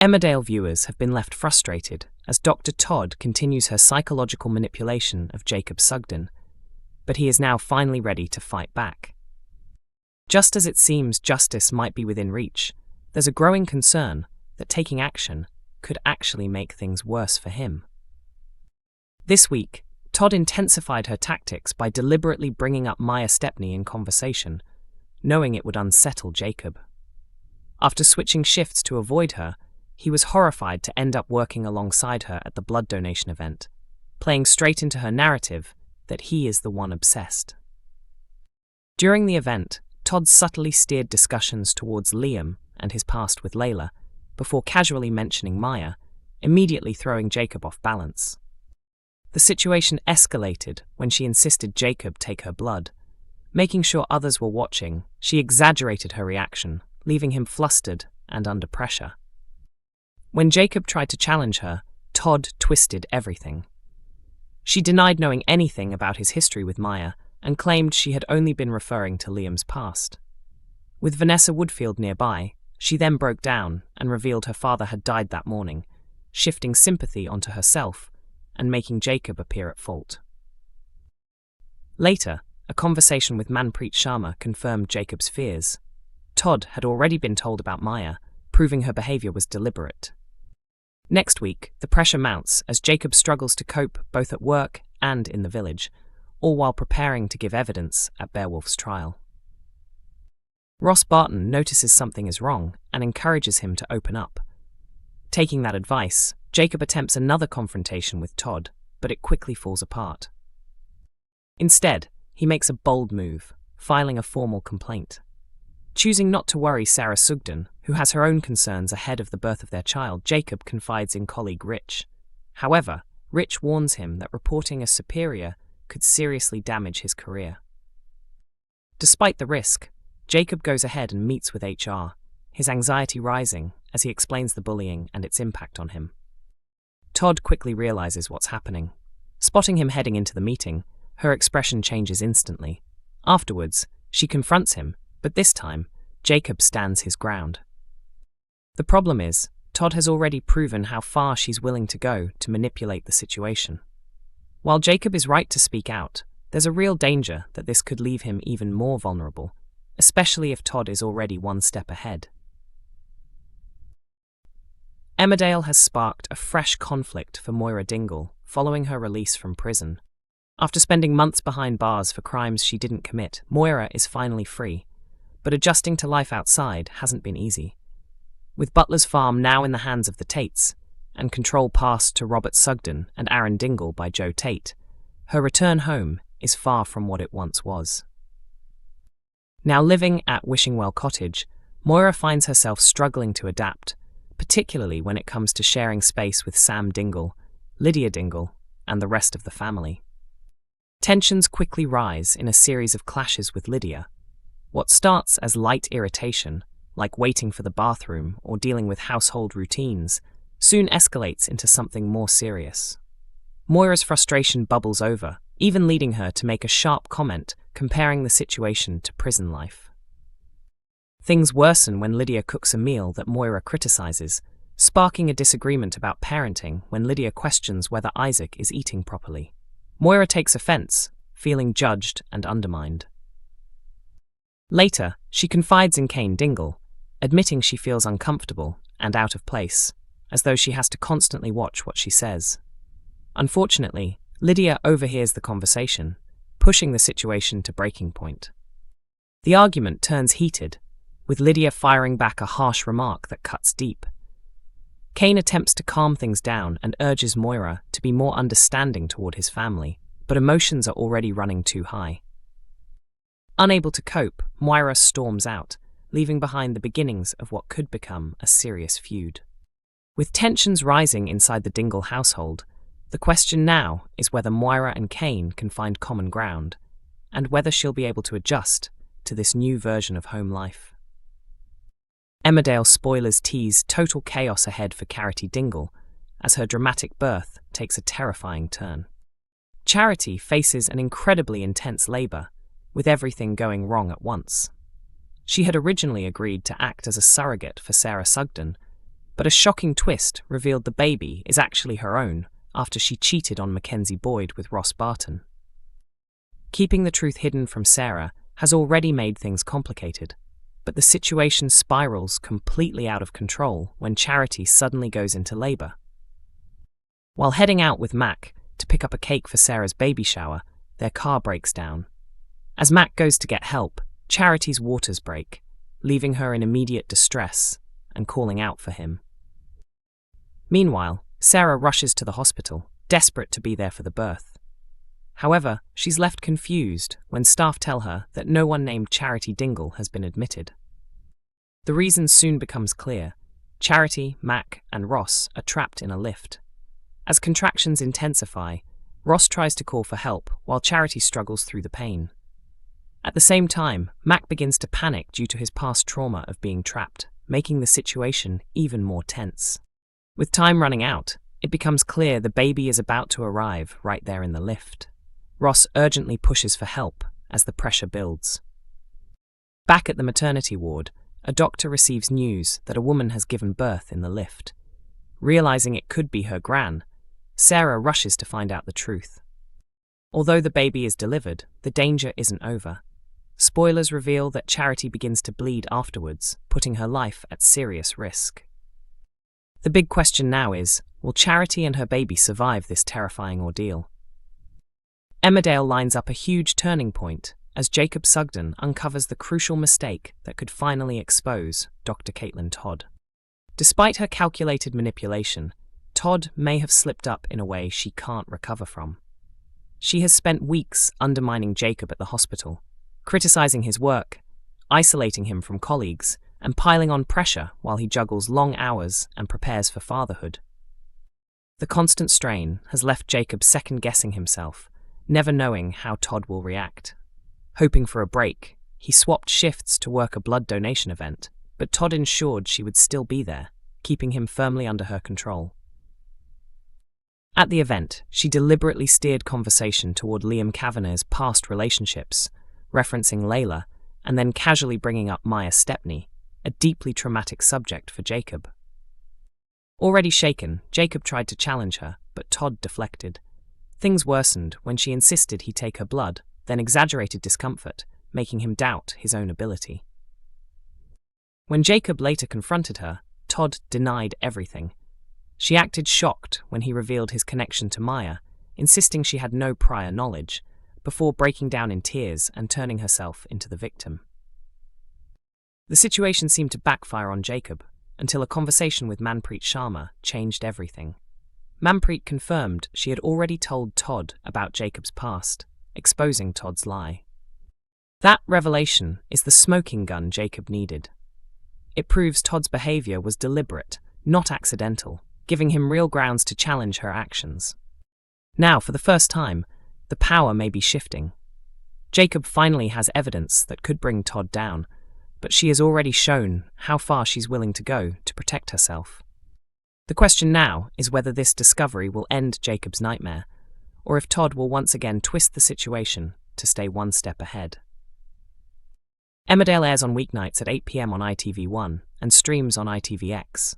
Emmerdale viewers have been left frustrated as Dr. Todd continues her psychological manipulation of Jacob Sugden, but he is now finally ready to fight back. Just as it seems justice might be within reach, there's a growing concern that taking action could actually make things worse for him. This week, Todd intensified her tactics by deliberately bringing up Moira Stepney in conversation, knowing it would unsettle Jacob. After switching shifts to avoid her, he was horrified to end up working alongside her at the blood donation event, playing straight into her narrative that he is the one obsessed. During the event, Todd subtly steered discussions towards Liam and his past with Layla, before casually mentioning Moira, immediately throwing Jacob off balance. The situation escalated when she insisted Jacob take her blood. Making sure others were watching, she exaggerated her reaction, leaving him flustered and under pressure. When Jacob tried to challenge her, Todd twisted everything. She denied knowing anything about his history with Moira and claimed she had only been referring to Liam's past. With Vanessa Woodfield nearby, she then broke down and revealed her father had died that morning, shifting sympathy onto herself and making Jacob appear at fault. Later, a conversation with Manpreet Sharma confirmed Jacob's fears. Todd had already been told about Moira, proving her behaviour was deliberate. Next week, the pressure mounts as Jacob struggles to cope both at work and in the village, all while preparing to give evidence at Beowulf's trial. Ross Barton notices something is wrong and encourages him to open up. Taking that advice, Jacob attempts another confrontation with Todd, but it quickly falls apart. Instead, he makes a bold move, filing a formal complaint. Choosing not to worry Sarah Sugden, who has her own concerns ahead of the birth of their child, Jacob confides in colleague Rich. However, Rich warns him that reporting a superior could seriously damage his career. Despite the risk, Jacob goes ahead and meets with HR, his anxiety rising as he explains the bullying and its impact on him. Todd quickly realizes what's happening. Spotting him heading into the meeting, her expression changes instantly. Afterwards, she confronts him, but this time, Jacob stands his ground. The problem is, Todd has already proven how far she's willing to go to manipulate the situation. While Jacob is right to speak out, there's a real danger that this could leave him even more vulnerable, especially if Todd is already one step ahead. Emmerdale has sparked a fresh conflict for Moira Dingle following her release from prison. After spending months behind bars for crimes she didn't commit, Moira is finally free, but adjusting to life outside hasn't been easy. With Butler's farm now in the hands of the Tates, and control passed to Robert Sugden and Aaron Dingle by Joe Tate, her return home is far from what it once was. Now living at Wishingwell Cottage, Moira finds herself struggling to adapt, particularly when it comes to sharing space with Sam Dingle, Lydia Dingle, and the rest of the family. Tensions quickly rise in a series of clashes with Lydia. What starts as light irritation, like waiting for the bathroom or dealing with household routines, soon escalates into something more serious. Moira's frustration bubbles over, even leading her to make a sharp comment comparing the situation to prison life. Things worsen when Lydia cooks a meal that Moira criticizes, sparking a disagreement about parenting when Lydia questions whether Isaac is eating properly. Moira takes offense, feeling judged and undermined. Later, she confides in Kane Dingle, admitting she feels uncomfortable and out of place, as though she has to constantly watch what she says. Unfortunately, Lydia overhears the conversation, pushing the situation to breaking point. The argument turns heated, with Lydia firing back a harsh remark that cuts deep. Kane attempts to calm things down and urges Moira to be more understanding toward his family, but emotions are already running too high. Unable to cope, Moira storms out, leaving behind the beginnings of what could become a serious feud. With tensions rising inside the Dingle household, the question now is whether Moira and Kane can find common ground, and whether she'll be able to adjust to this new version of home life. Emmerdale spoilers tease total chaos ahead for Charity Dingle, as her dramatic birth takes a terrifying turn. Charity faces an incredibly intense labour, with everything going wrong at once. She had originally agreed to act as a surrogate for Sarah Sugden, But a shocking twist revealed the baby is actually her own after she cheated on Mackenzie Boyd with Ross Barton. Keeping the truth hidden from Sarah has already made things complicated, but the situation spirals completely out of control when Charity suddenly goes into labour. While heading out with Mac to pick up a cake for Sarah's baby shower, their car breaks down. As Mac goes to get help, Charity's waters break, leaving her in immediate distress and calling out for him. Meanwhile, Sarah rushes to the hospital, desperate to be there for the birth. However, she's left confused when staff tell her that no one named Charity Dingle has been admitted. The reason soon becomes clear. Charity, Mac, and Ross are trapped in a lift. As contractions intensify, Ross tries to call for help while Charity struggles through the pain. At the same time, Mac begins to panic due to his past trauma of being trapped, making the situation even more tense. With time running out, it becomes clear the baby is about to arrive right there in the lift. Ross urgently pushes for help as the pressure builds. Back at the maternity ward, a doctor receives news that a woman has given birth in the lift. Realizing it could be her gran, Sarah rushes to find out the truth. Although the baby is delivered, the danger isn't over. Spoilers reveal that Charity begins to bleed afterwards, putting her life at serious risk. The big question now is, will Charity and her baby survive this terrifying ordeal? Emmerdale lines up a huge turning point as Jacob Sugden uncovers the crucial mistake that could finally expose Dr. Todd. Despite her calculated manipulation, Todd may have slipped up in a way she can't recover from. She has spent weeks undermining Jacob at the hospital, criticizing his work, isolating him from colleagues, and piling on pressure while he juggles long hours and prepares for fatherhood. The constant strain has left Jacob second-guessing himself, never knowing how Todd will react. Hoping for a break, he swapped shifts to work a blood donation event, but Todd ensured she would still be there, keeping him firmly under her control. At the event, she deliberately steered conversation toward Liam Kavanagh's past relationships, referencing Layla, and then casually bringing up Maya Stepney, a deeply traumatic subject for Jacob. Already shaken, Jacob tried to challenge her, but Todd deflected. Things worsened when she insisted he take her blood, then exaggerated discomfort, making him doubt his own ability. When Jacob later confronted her, Todd denied everything. She acted shocked when he revealed his connection to Maya, insisting she had no prior knowledge, before breaking down in tears and turning herself into the victim. The situation seemed to backfire on Jacob, until a conversation with Manpreet Sharma changed everything. Manpreet confirmed she had already told Todd about Jacob's past, exposing Todd's lie. That revelation is the smoking gun Jacob needed. It proves Todd's behavior was deliberate, not accidental, giving him real grounds to challenge her actions. Now, for the first time, the power may be shifting. Jacob finally has evidence that could bring Todd down, but she has already shown how far she's willing to go to protect herself. The question now is whether this discovery will end Jacob's nightmare, or if Todd will once again twist the situation to stay one step ahead. Emmerdale airs on weeknights at 8 p.m. on ITV1 and streams on ITVX.